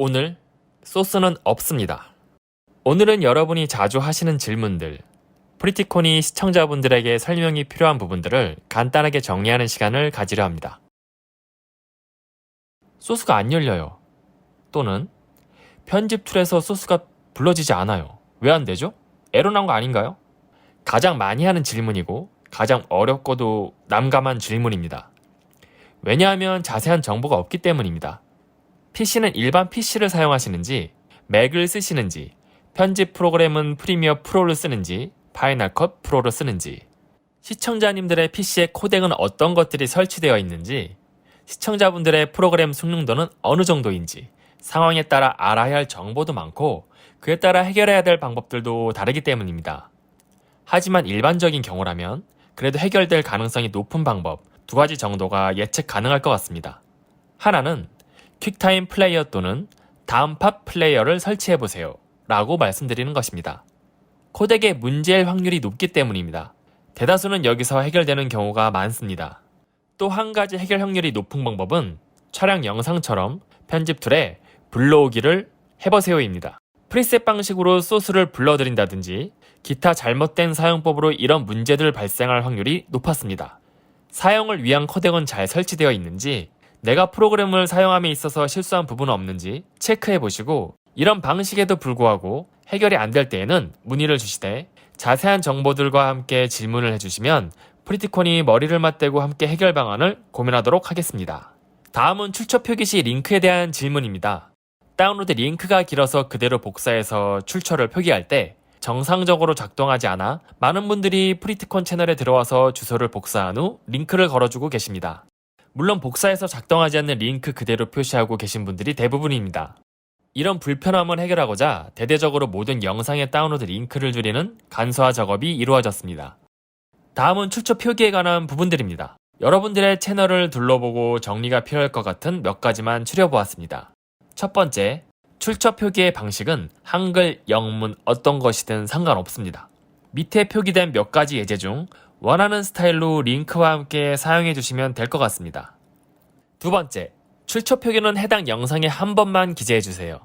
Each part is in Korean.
오늘 소스는 없습니다. 오늘은 여러분이 자주 하시는 질문들, 프리티콘이 시청자분들에게 설명이 필요한 부분들을 간단하게 정리하는 시간을 가지려 합니다. 소스가 안 열려요. 또는 편집 툴에서 소스가 불러지지 않아요. 왜 안 되죠? 에러 나온 거 아닌가요? 가장 많이 하는 질문이고 가장 어렵고도 난감한 질문입니다. 왜냐하면 자세한 정보가 없기 때문입니다. PC는 일반 PC를 사용하시는지, 맥을 쓰시는지, 편집 프로그램은 프리미어 프로를 쓰는지, 파이널 컷 프로를 쓰는지, 시청자님들의 PC에 코덱은 어떤 것들이 설치되어 있는지, 시청자분들의 프로그램 숙련도는 어느 정도인지, 상황에 따라 알아야 할 정보도 많고 그에 따라 해결해야 될 방법들도 다르기 때문입니다. 하지만 일반적인 경우라면 그래도 해결될 가능성이 높은 방법 두 가지 정도가 예측 가능할 것 같습니다. 하나는 퀵타임 플레이어 또는 다음 팟 플레이어를 설치해보세요 라고 말씀드리는 것입니다. 코덱에 문제일 확률이 높기 때문입니다. 대다수는 여기서 해결되는 경우가 많습니다. 또 한 가지 해결 확률이 높은 방법은 촬영 영상처럼 편집 툴에 불러오기를 해보세요입니다. 프리셋 방식으로 소스를 불러들인다든지 기타 잘못된 사용법으로 이런 문제들 발생할 확률이 높았습니다. 사용을 위한 코덱은 잘 설치되어 있는지, 내가 프로그램을 사용함에 있어서 실수한 부분은 없는지 체크해보시고, 이런 방식에도 불구하고 해결이 안 될 때에는 문의를 주시되 자세한 정보들과 함께 질문을 해주시면 프리티콘이 머리를 맞대고 함께 해결 방안을 고민하도록 하겠습니다. 다음은 출처 표기 시 링크에 대한 질문입니다. 다운로드 링크가 길어서 그대로 복사해서 출처를 표기할 때 정상적으로 작동하지 않아 많은 분들이 프리티콘 채널에 들어와서 주소를 복사한 후 링크를 걸어주고 계십니다. 물론 복사해서 작동하지 않는 링크 그대로 표시하고 계신 분들이 대부분입니다. 이런 불편함을 해결하고자 대대적으로 모든 영상의 다운로드 링크를 줄이는 간소화 작업이 이루어졌습니다. 다음은 출처 표기에 관한 부분들입니다. 여러분들의 채널을 둘러보고 정리가 필요할 것 같은 몇 가지만 추려보았습니다. 첫 번째, 출처 표기의 방식은 한글, 영문 어떤 것이든 상관없습니다. 밑에 표기된 몇 가지 예제 중 원하는 스타일로 링크와 함께 사용해 주시면 될 것 같습니다. 두 번째, 출처 표기는 해당 영상에 한 번만 기재해 주세요.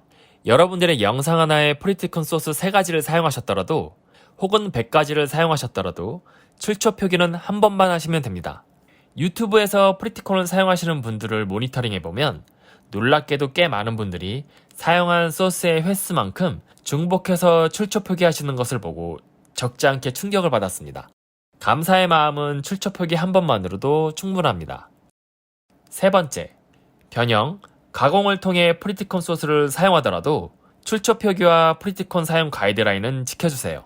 여러분들의 영상 하나에 프리티콘 소스 3가지를 사용하셨더라도 혹은 100가지를 사용하셨더라도 출처 표기는 한 번만 하시면 됩니다. 유튜브에서 프리티콘을 사용하시는 분들을 모니터링해보면 놀랍게도 꽤 많은 분들이 사용한 소스의 횟수만큼 중복해서 출처 표기하시는 것을 보고 적지 않게 충격을 받았습니다. 감사의 마음은 출처 표기 한 번만으로도 충분합니다. 세 번째, 변형, 가공을 통해 프리티콘 소스를 사용하더라도 출처 표기와 프리티콘 사용 가이드라인은 지켜주세요.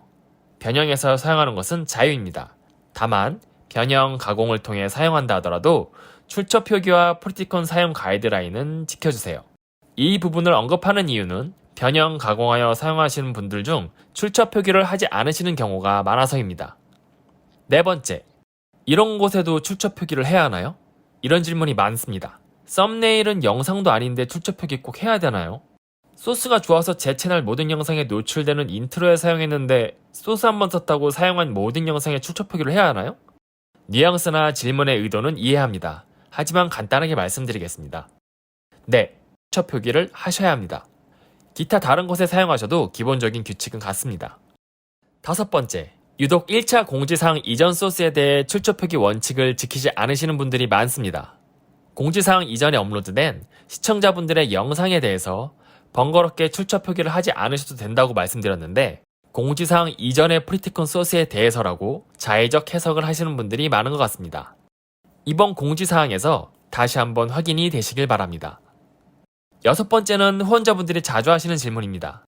변형해서 사용하는 것은 자유입니다. 다만 변형, 가공을 통해 사용한다 하더라도 출처 표기와 프리티콘 사용 가이드라인은 지켜주세요. 이 부분을 언급하는 이유는 변형, 가공하여 사용하시는 분들 중 출처 표기를 하지 않으시는 경우가 많아서입니다. 네 번째, 이런 곳에도 출처 표기를 해야 하나요? 이런 질문이 많습니다. 썸네일은 영상도 아닌데 출처 표기 꼭 해야 되나요? 소스가 좋아서 제 채널 모든 영상에 노출되는 인트로에 사용했는데 소스 한번 썼다고 사용한 모든 영상에 출처 표기를 해야 하나요? 뉘앙스나 질문의 의도는 이해합니다. 하지만 간단하게 말씀드리겠습니다. 네, 출처 표기를 하셔야 합니다. 기타 다른 곳에 사용하셔도 기본적인 규칙은 같습니다. 다섯 번째, 유독 1차 공지사항 이전 소스에 대해 출처 표기 원칙을 지키지 않으시는 분들이 많습니다. 공지사항 이전에 업로드된 시청자분들의 영상에 대해서 번거롭게 출처 표기를 하지 않으셔도 된다고 말씀드렸는데 공지사항 이전의 프리티콘 소스에 대해서라고 자의적 해석을 하시는 분들이 많은 것 같습니다. 이번 공지사항에서 다시 한번 확인이 되시길 바랍니다. 여섯 번째는 후원자분들이 자주 하시는 질문입니다.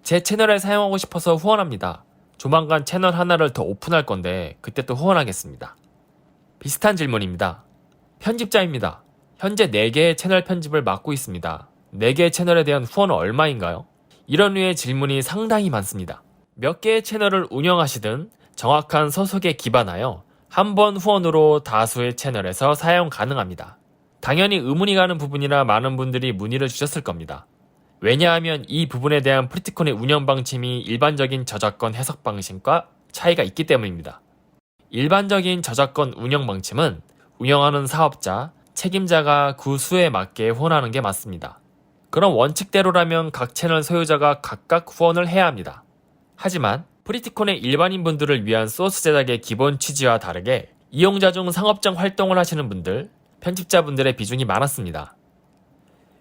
제 채널에 사용하고 싶어서 후원합니다. 조만간 채널 하나를 더 오픈할 건데 그때 또 후원하겠습니다. 비슷한 질문입니다. 편집자입니다. 현재 4개의 채널 편집을 맡고 있습니다. 4개의 채널에 대한 후원은 얼마인가요? 이런 류의 질문이 상당히 많습니다. 몇 개의 채널을 운영하시든 정확한 소속에 기반하여 한 번 후원으로 다수의 채널에서 사용 가능합니다. 당연히 의문이 가는 부분이라 많은 분들이 문의를 주셨을 겁니다. 왜냐하면 이 부분에 대한 프리티콘의 운영 방침이 일반적인 저작권 해석 방식과 차이가 있기 때문입니다. 일반적인 저작권 운영 방침은 운영하는 사업자, 책임자가 그 수에 맞게 후원하는 게 맞습니다. 그럼 원칙대로라면 각 채널 소유자가 각각 후원을 해야 합니다. 하지만 프리티콘의 일반인 분들을 위한 소스 제작의 기본 취지와 다르게 이용자 중 상업적 활동을 하시는 분들, 편집자분들의 비중이 많았습니다.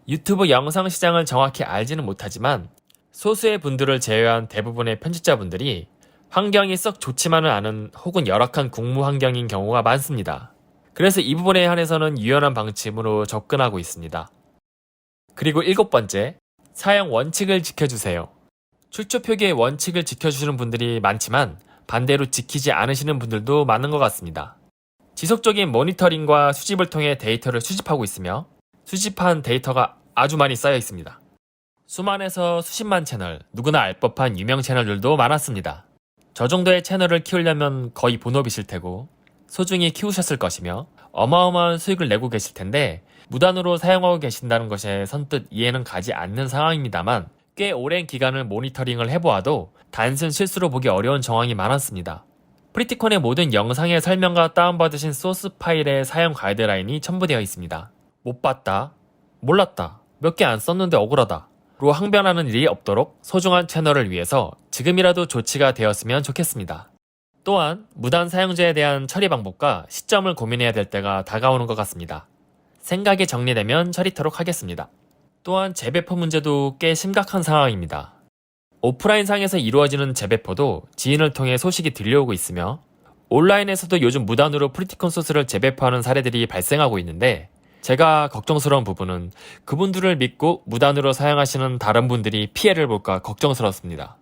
유튜브 영상 시장을 정확히 알지는 못하지만 소수의 분들을 제외한 대부분의 편집자분들이 환경이 썩 좋지만은 않은 혹은 열악한 국무 환경인 경우가 많습니다. 그래서 이 부분에 한해서는 유연한 방침으로 접근하고 있습니다. 그리고 7번째, 사용 원칙을 지켜주세요. 출처 표기의 원칙을 지켜주시는 분들이 많지만 반대로 지키지 않으시는 분들도 많은 것 같습니다. 지속적인 모니터링과 수집을 통해 데이터를 수집하고 있으며 수집한 데이터가 아주 많이 쌓여 있습니다. 수만에서 수십만 채널, 누구나 알 법한 유명 채널들도 많았습니다. 저 정도의 채널을 키우려면 거의 본업이실 테고 소중히 키우셨을 것이며 어마어마한 수익을 내고 계실 텐데 무단으로 사용하고 계신다는 것에 선뜻 이해는 가지 않는 상황입니다만 꽤 오랜 기간을 모니터링을 해보아도 단순 실수로 보기 어려운 정황이 많았습니다. 프리티콘의 모든 영상의 설명과 다운받으신 소스 파일의 사용 가이드라인이 첨부되어 있습니다. 못 봤다, 몰랐다, 몇 개 안 썼는데 억울하다 로 항변하는 일이 없도록 소중한 채널을 위해서 지금이라도 조치가 되었으면 좋겠습니다. 또한 무단 사용자에 대한 처리 방법과 시점을 고민해야 될 때가 다가오는 것 같습니다. 생각이 정리되면 처리토록 하겠습니다. 또한 재배포 문제도 꽤 심각한 상황입니다. 오프라인상에서 이루어지는 재배포도 지인을 통해 소식이 들려오고 있으며 온라인에서도 요즘 무단으로 프리티콘 소스를 재배포하는 사례들이 발생하고 있는데 제가 걱정스러운 부분은 그분들을 믿고 무단으로 사용하시는 다른 분들이 피해를 볼까 걱정스럽습니다.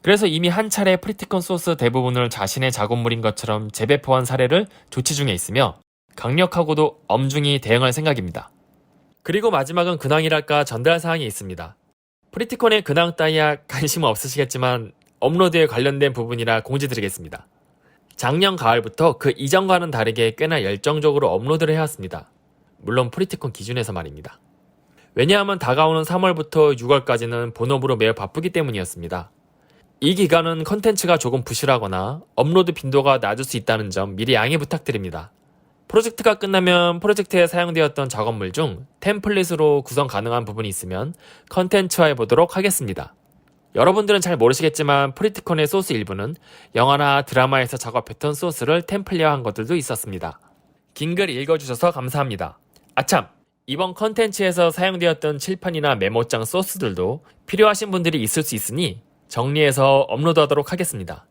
그래서 이미 한 차례 프리티콘 소스 대부분을 자신의 작업물인 것처럼 재배포한 사례를 조치 중에 있으며 강력하고도 엄중히 대응할 생각입니다. 그리고 마지막은 근황이랄까 전달 사항이 있습니다. 프리티콘의 근황 따위야 관심은 없으시겠지만 업로드에 관련된 부분이라 공지드리겠습니다. 작년 가을부터 그 이전과는 다르게 꽤나 열정적으로 업로드를 해왔습니다. 물론 프리티콘 기준에서 말입니다. 왜냐하면 다가오는 3월부터 6월까지는 본업으로 매우 바쁘기 때문이었습니다. 이 기간은 컨텐츠가 조금 부실하거나 업로드 빈도가 낮을 수 있다는 점 미리 양해 부탁드립니다. 프로젝트가 끝나면 프로젝트에 사용되었던 작업물 중 템플릿으로 구성 가능한 부분이 있으면 컨텐츠화해 보도록 하겠습니다. 여러분들은 잘 모르시겠지만 프리티콘의 소스 일부는 영화나 드라마에서 작업했던 소스를 템플릿화한 것들도 있었습니다. 긴 글 읽어주셔서 감사합니다. 아참! 이번 컨텐츠에서 사용되었던 칠판이나 메모장 소스들도 필요하신 분들이 있을 수 있으니 정리해서 업로드하도록 하겠습니다.